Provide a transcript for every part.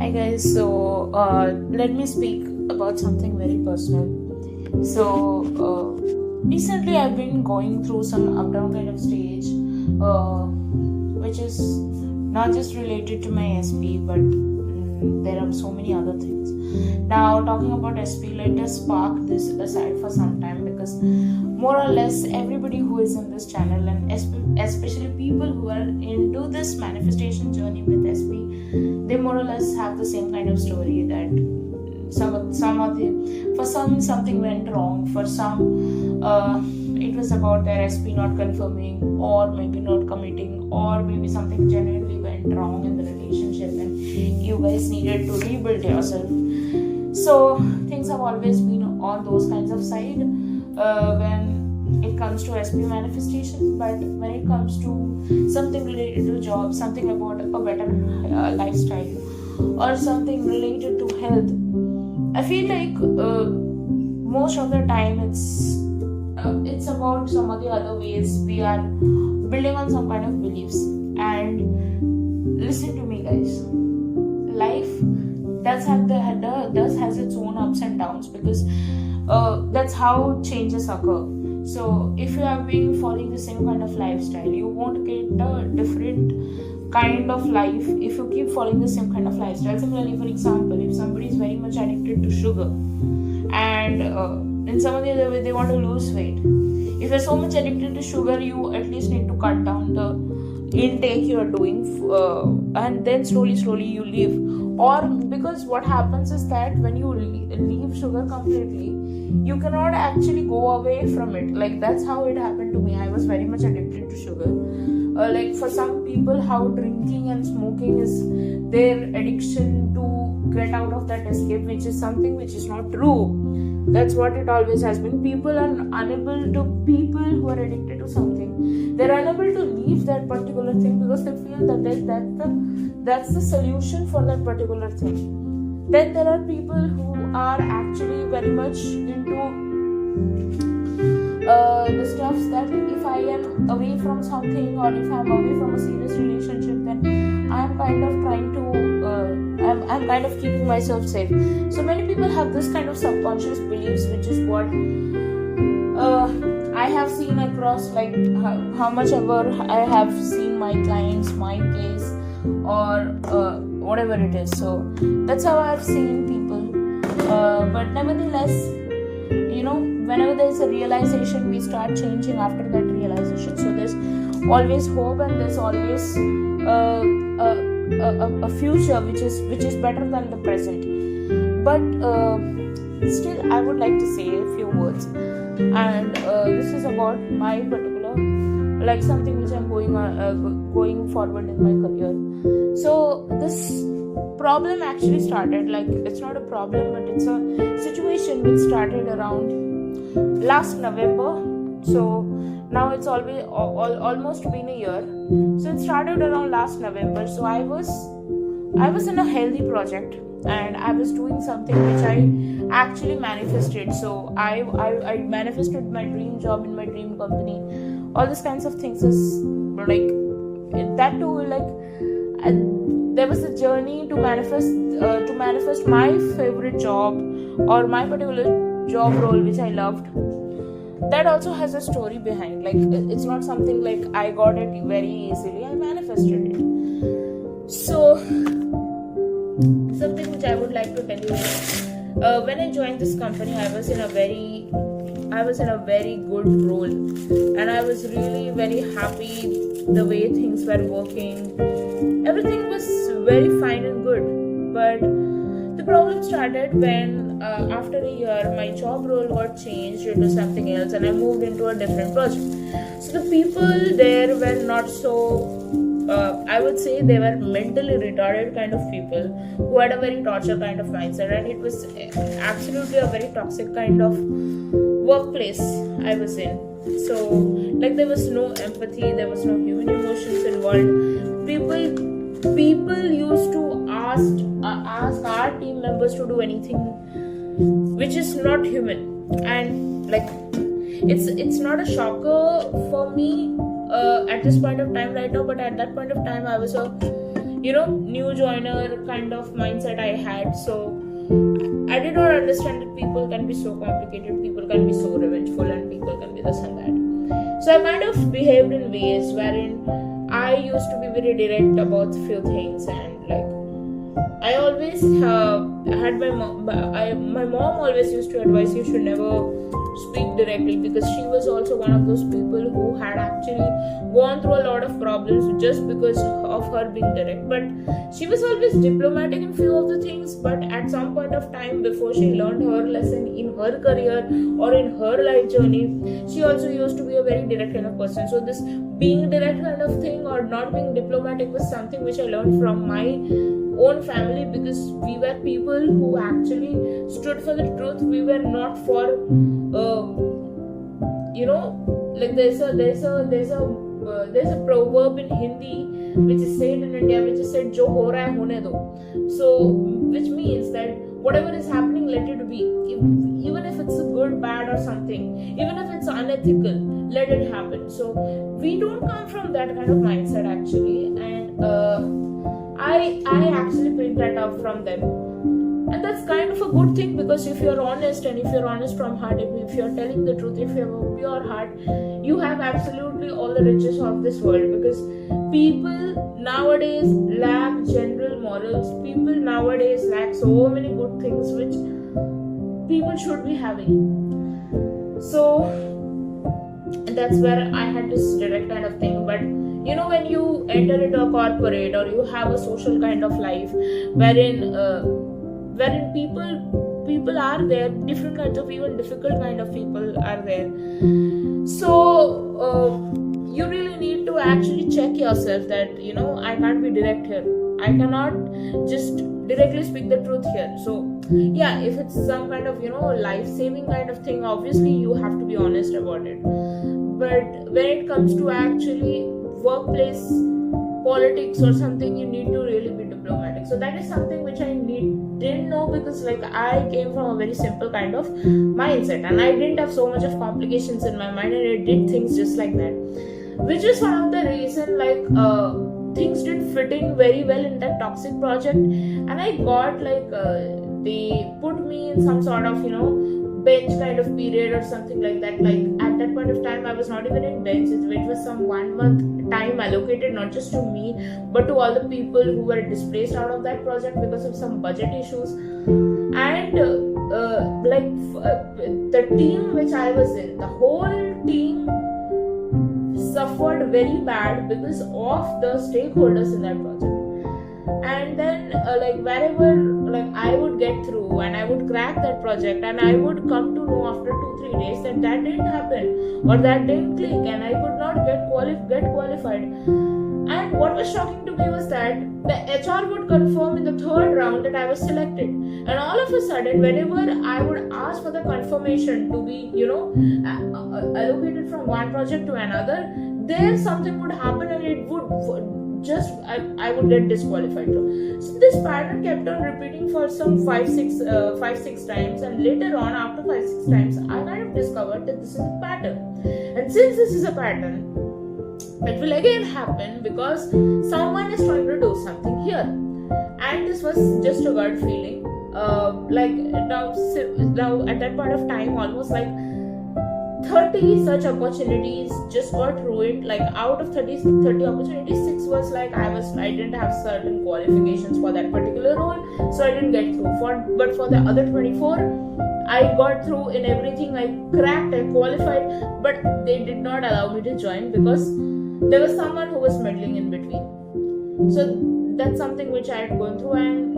Hi guys, so let me speak about something very personal. Recently I've been going through some up down kind of stage, which is not just related to my SP, but there are so many other things. Now, talking about SP, let us park this aside for some time because more or less everybody who is in this channel, and especially people who are into this manifestation journey with SP, they more or less have the same kind of story that something went wrong. For some, it was about their SP not confirming, or maybe not committing, or maybe something genuinely went wrong in the relationship and you guys needed to rebuild yourself. So things have always been on those kinds of side when it comes to SP manifestation. But when it comes to something related to job, something about a better lifestyle, or something related to health, I feel like most of the time it's about some of the other ways we are building on some kind of beliefs. And listen to me, guys. Life does has its own ups and downs, because that's how changes occur. So if you have been following the same kind of lifestyle, you won't get a different kind of life if you keep following the same kind of lifestyle. Similarly, for example, if somebody is very much addicted to sugar, and in some of the other way they want to lose weight, if you're so much addicted to sugar, you at least need to cut down the intake you are doing, and then slowly you leave. Or because what happens is that when you leave sugar completely, you cannot actually go away from it. Like, that's how it happened to me. I was very much addicted to sugar. Like, for some people, how drinking and smoking is their addiction to get out of that escape, which is something which is not true. That's what it always has been. People who are addicted to something, they're unable to leave that particular thing because they feel that that's the solution for that particular thing. Then there are people who are actually very much into the stuffs that if I am away from something, or if I'm away from a serious relationship, then I'm kind of trying to I'm kind of keeping myself safe. So many people have this kind of subconscious beliefs, which is what I have seen across, like how much ever I have seen my clients, my case, or whatever it is. So that's how I've seen people. But nevertheless, whenever there's a realization, we start changing after that realization. So there's always hope, and there's always a future which is better than the present. But still, I would like to say a few words, and this is about my particular, like, something which I'm going forward in my career. So this problem actually started, like, it's not a problem, but it's a situation which started around last November. So now it's almost been a year. So it started around last November. So I was in a healthy project, and I was doing something which I actually manifested. So I manifested my dream job in my dream company. All these kinds of things is like that too. Like, there was a journey to manifest my favorite job, or my particular job role which I loved. That also has a story behind. Like, it's not something like I got it very easily. I manifested it. So something which I would like to tell you is, when I joined this company, I was in a very good role, and I was really very happy the way things were working. Everything was very fine and good. But the problem started when after a year my job role got changed into something else, and I moved into a different project. So the people there were not so, I would say they were mentally retarded kind of people who had a very torture kind of mindset, and it was absolutely a very toxic kind of workplace I was in. So, like, there was no empathy, there was no human emotions involved. People used to ask our team members to do anything which is not human, and like, it's not a shocker for me at this point of time right now, but at that point of time I was a new joiner kind of mindset I had. So I did not understand that people can be so complicated, people can be so revengeful, and people can be this and that. So I kind of behaved in ways wherein I used to be very direct about few things, and like I always had my mom always used to advise you should never speak directly, because she was also one of those people who had actually gone through a lot of problems just because of her being direct. But she was always diplomatic in few of the things, but at some point of time before she learned her lesson in her career or in her life journey, she also used to be a very direct kind of person. So this being direct kind of thing or not being diplomatic was something which I learned from my own family, because we were people who actually stood for the truth. We were not for like there's a proverb in Hindi which is said in India, which is said "Jo ho raha hai hone do." So which means that whatever is happening, let it be. Even if it's good, bad, or something, even if it's unethical, let it happen. So we don't come from that kind of mindset actually, and I actually picked that up from them. And that's kind of a good thing, because if you're honest, and if you're honest from heart, if you're telling the truth, if you have a pure heart, you have absolutely all the riches of this world. Because people nowadays lack general morals, people nowadays lack so many good things which people should be having. So that's where I had this direct kind of thing. But when you enter into a corporate, or you have a social kind of life wherein people are there, different kinds of, even difficult kind of people are there. So you really need to actually check yourself that I can't be direct here, I cannot just directly speak the truth here. So yeah, if it's some kind of life-saving kind of thing, obviously you have to be honest about it. But when it comes to actually workplace politics or something, you need to really be diplomatic. So that is something which I didn't know, because like I came from a very simple kind of mindset, and I didn't have so much of complications in my mind, and I did things just like that, which is one of the reason things didn't fit in very well in that toxic project. And I got they put me in some sort of bench kind of period or something like that. Like at that point of time, I was not even in bench. It was some 1 month time allocated, not just to me, but to all the people who were displaced out of that project because of some budget issues. And the team which I was in, the whole team suffered very bad because of the stakeholders in that project. And then wherever I would get through and I would crack that project, and I would come to know after 2-3 days that didn't happen, or that didn't click, and I could not get qualified. And what was shocking to me was that the HR would confirm in the third round that I was selected. And all of a sudden, whenever I would ask for the confirmation to be allocated from one project to another, there something would happen, and it would I would get disqualified too. So this pattern kept on repeating for some 5-6 times, and later on, after 5-6 times, I kind of discovered that this is a pattern. And since this is a pattern, it will again happen because someone is trying to do something here. And this was just a gut feeling. Now at that point of time, almost 30 such opportunities just got ruined. Like out of 30 opportunities, 6 was I didn't have certain qualifications for that particular role, so I didn't get through. But for the other 24, I got through in everything. I cracked, I qualified, but they did not allow me to join because there was someone who was meddling in between. So that's something which I had gone through, and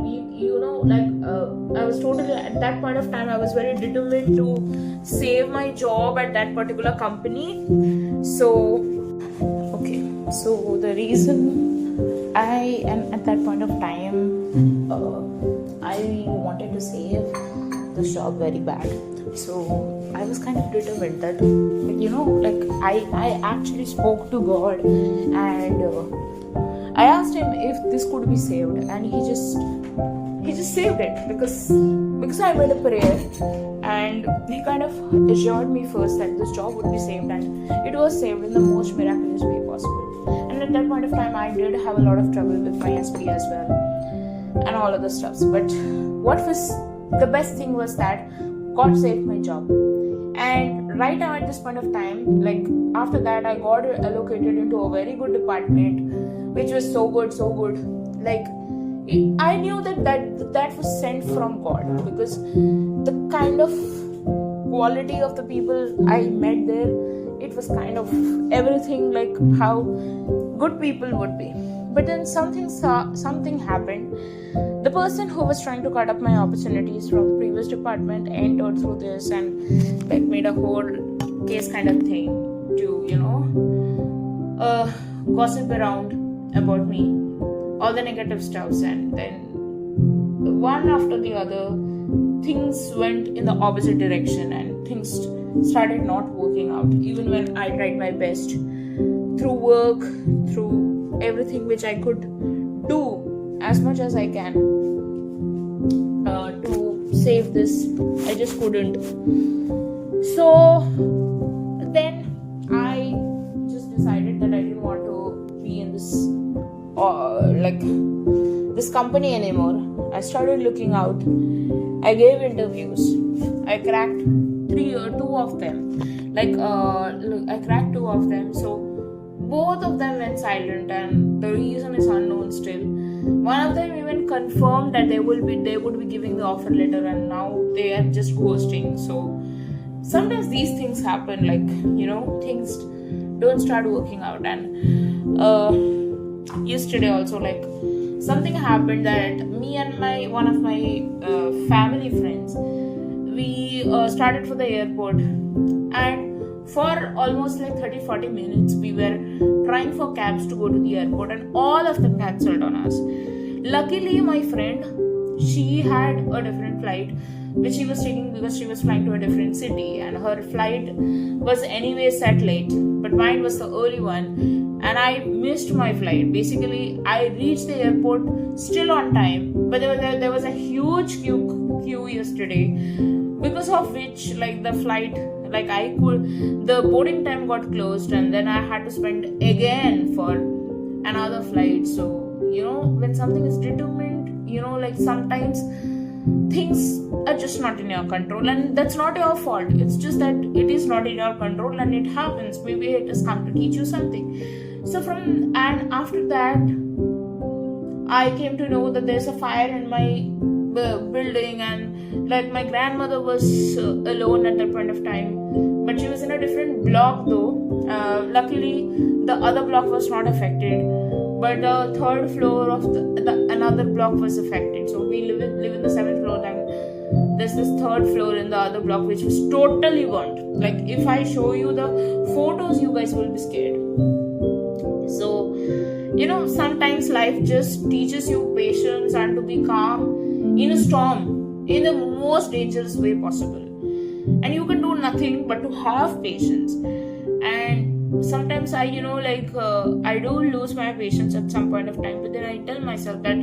I was totally, at that point of time, I was very determined to save my job at that particular company. So the reason I am at that point of time, I wanted to save this job very bad. So I was kind of determined that I actually spoke to God, and I asked him if this could be saved, and he just saved it because I made a prayer, and he kind of assured me first that this job would be saved, and it was saved in the most miraculous way possible. And at that point of time I did have a lot of trouble with my SP as well and all other stuffs. But what was the best thing was that God saved my job. And right now at this point of time, like after that, I got allocated into a very good department, which was so good. Like I knew that was sent from God, because the kind of quality of the people I met there, it was kind of everything like how good people would be. But then something happened. The person who was trying to cut up my opportunities from the previous department entered through this and like made a whole case kind of thing to gossip around about me, all the negative stuffs. And then one after the other, things went in the opposite direction and things started not working out, even when I tried my best through work, through everything which I could do as much as I can to save this. I just couldn't. So then I just decided that I didn't want to be in this this company anymore. I started looking out. I gave interviews. I cracked two of them. I cracked two of them. So both of them went silent, and the reason is unknown still. One of them even confirmed that they would be giving the offer letter, and now they are just ghosting. So sometimes these things happen, things don't start working out. And yesterday also, something happened that me and one of my family friends, we started for the airport, and for almost 30-40 minutes we were trying for cabs to go to the airport, and all of them cancelled on us. Luckily my friend, she had a different flight which she was taking because she was flying to a different city, and her flight was anyway set late, but mine was the early one, and I missed my flight. Basically I reached the airport still on time, but there was a huge queue yesterday, because of which the flight, the boarding time got closed, and then I had to spend again for another flight. So when something is determined, sometimes things are just not in your control, and that's not your fault. It's just that it is not in your control, and it happens. Maybe it has come to teach you something. So after that, I came to know that there's a fire in my building, and my grandmother was alone at that point of time, but she was in a different block though. Luckily the other block was not affected, but the third floor of the another block was affected. So we live in the 7th floor, and there's this third floor in the other block which was totally burnt. If I show you the photos, you guys will be scared. So sometimes life just teaches you patience and to be calm in a storm, in the most dangerous way possible. And you can do nothing but to have patience. And sometimes I do lose my patience at some point of time, but then I tell myself that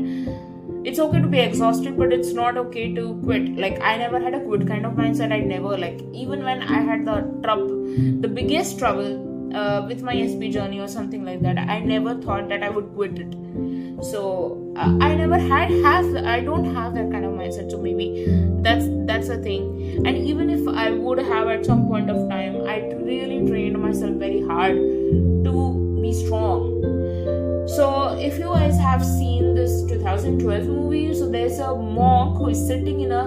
it's okay to be exhausted, but it's not okay to quit. I never had a quit kind of mindset. I never, even when I had the biggest trouble with my SP journey or something like that, I never thought that I would quit it. So I never I don't have that kind of mindset. So maybe that's a thing. And even if I would have at some point of time, I really trained myself very hard to be strong. So if you guys have seen this 2012 movie, so there's a monk who is sitting in a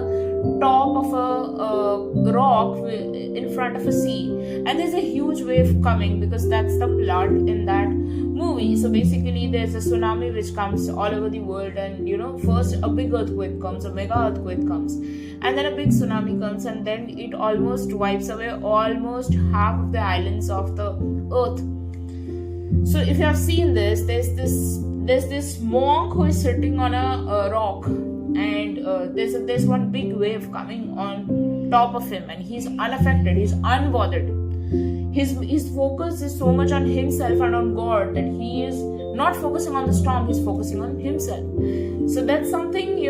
top of a rock in front of a sea, and there's a huge wave coming, because that's the plot in that movie. So basically there's a tsunami which comes all over the world, and first a big earthquake comes, a mega earthquake comes, and then a big tsunami comes, and then it almost wipes away almost half of the islands of the earth. So if you have seen this, there's this monk who is sitting on a rock, and there's one big wave coming on top of him, and he's unaffected, he's unbothered. His focus is so much on himself and on God that he is not focusing on the storm, he's focusing on himself. So that's something,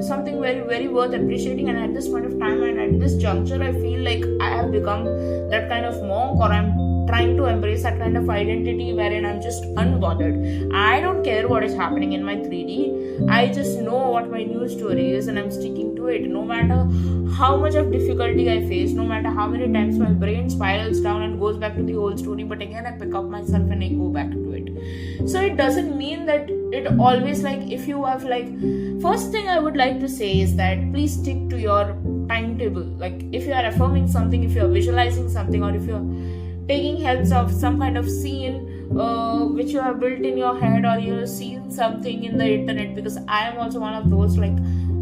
something very, very worth appreciating. And at this point of time and at this juncture, I feel like I have become that kind of monk, or I'm trying to embrace that kind of identity wherein I'm just unbothered. I don't care what is happening in my 3D. I just know what my new story is and I'm sticking to it. No matter how much of difficulty I face, no matter how many times my brain spirals down and goes back to the old story, but again I pick up myself and I go back to it. So it doesn't mean that it always, like, if you have, like, first thing I would like to say is that please stick to your timetable. Like, if you are affirming something, if you are visualizing something, or if you are taking helps of some kind of scene which you have built in your head, or you have seen something in the internet, because I am also one of those, like,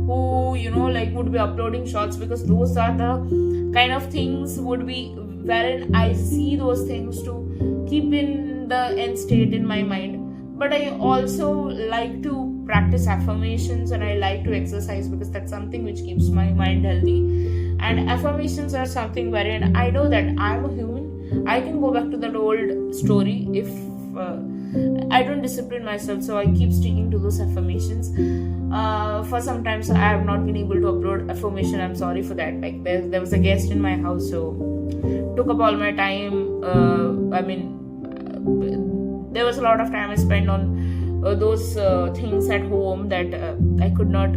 who, like, would be uploading shots, because those are the kind of things would be wherein I see those things to keep in the end state in my mind. But I also like to practice affirmations and I like to exercise, because that's something which keeps my mind healthy. And affirmations are something wherein I know that I'm a human. I can go back to that old story if I don't discipline myself. So I keep sticking to those affirmations. For some times I have not been able to upload affirmation. I'm sorry for that. Like, there was a guest in my house, so took up all my time. There was a lot of time I spent on those things at home that I could not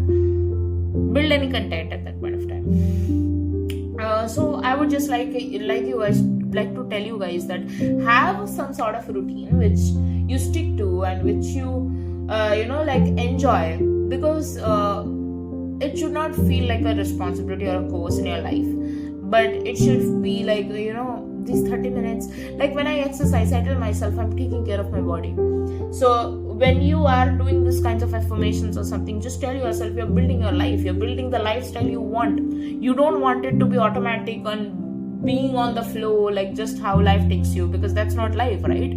build any content at that point of time. So I would just like to tell you guys that have some sort of routine which you stick to and which you enjoy, because it should not feel like a responsibility or a course in your life, but it should be like, these 30 minutes. Like, when I exercise, I tell myself I'm taking care of my body. So when you are doing these kinds of affirmations or something, just tell yourself you're building your life, you're building the lifestyle you want. You don't want it to be automatic and being on the flow, like just how life takes you, because that's not life, right?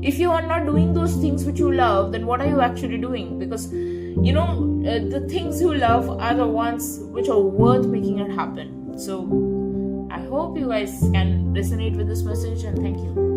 If you are not doing those things which you love, then what are you actually doing? Because the things you love are the ones which are worth making it happen. So I hope you guys can resonate with this message, and thank you.